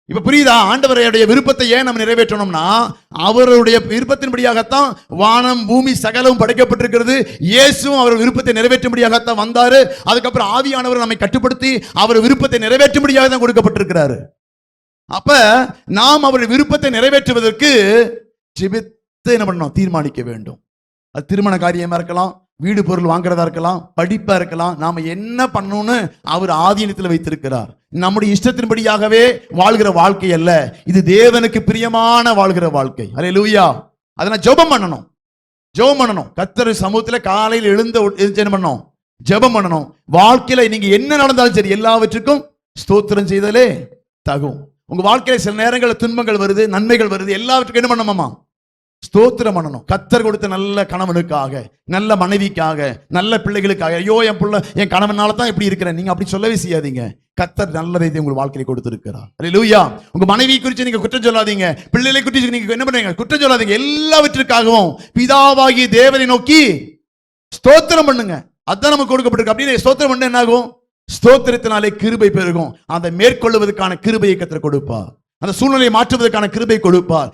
இப்ப புரியுதா? ஆண்டவருடைய விருப்பத்தை ஏன் நம்ம நிறைவேற்றணும்னா, அவருடைய விருப்பத்தின்படியாகத்தான் வானம் பூமி சகலமும் படைக்கப்பட்டிருக்கிறது. இயேசுவும் அவர் விருப்பத்தை நிறைவேற்றும்படியாகத்தான் வந்தாரு. அதுக்கப்புறம் ஆவியானவர் நம்மை கட்டுப்படுத்தி அவர் விருப்பத்தை நிறைவேற்றும்படியாக தான் கொடுக்கப்பட்டிருக்கிறாரு. அப்ப நாம் அவருடைய விருப்பத்தை நிறைவேற்றுவதற்கு ஜெபித்து என்ன பண்ணணும்? தீர்மானிக்க வேண்டும். அது திருமண காரியமா இருக்கலாம், வீடு பொருள் வாங்குறதா இருக்கலாம், படிப்பா இருக்கலாம். நாம என்ன பண்ணணும்னு அவர் ஆதீனத்தில் வைத்திருக்கிறார். நம்முடைய இஷ்டத்தின்படியாகவே வாழ்கிற வாழ்க்கை அல்ல, இது தேவனுக்கு பிரியமான வாழ்கிற வாழ்க்கை. அல்லேலூயா. அதனால ஜெபம் பண்ணணும், ஜெபம் பண்ணணும். கர்த்தர் சமூகத்துல காலையில் என்ன பண்ணணும்? ஜெபம் பண்ணணும். வாழ்க்கையில நீங்க என்ன நடந்தாலும் சரி, எல்லாவற்றுக்கும் ஸ்தோத்திரம் செய்தலே தகும். உங்க வாழ்க்கையில சில நேரங்களில் துன்பங்கள் வருது, நன்மைகள் வருது, எல்லாவற்றுக்கும் என்ன பண்ணணுமா? ஸ்தோத்திரம் பண்ணணும். கர்த்தர் கொடுத்த நல்ல கணவனுக்காக, நல்ல மனைவிக்காக, நல்ல பிள்ளைகளுக்காக. ஐயோ என் பிள்ளை என் கணவனால தான் இப்படி இருக்கிறேன், நீங்க அப்படி சொல்லவே செய்யாதீங்க. கர்த்தர் நல்லதை உங்கள் வாழ்க்கையை கொடுத்திருக்கிறார். அல்லேலூயா. உங்க மனைவி குறித்து நீங்க குற்றம் சொல்லாதீங்க, பிள்ளைகளை குறித்து நீங்க என்ன பண்ணுவீங்க? குற்றம் சொல்லாதீங்க. எல்லாவற்றுக்காகவும் பிதாவாகிய தேவனை நோக்கி ஸ்தோத்திரம் பண்ணுங்க. அதான் நமக்கு கொடுக்கப்பட்டிருக்கு. அப்படின்னு ஸ்தோத்திரம் பண்ண என்ன ஆகும்? ஸ்தோத்திரத்தினாலே கிருபை பெருகும். அதை மேற்கொள்வதற்கான கிருபையை கர்த்தர் கொடுப்பார். அந்த சூழ்நிலையை மாற்றுவதற்கான கிருபை கொடுப்பார்.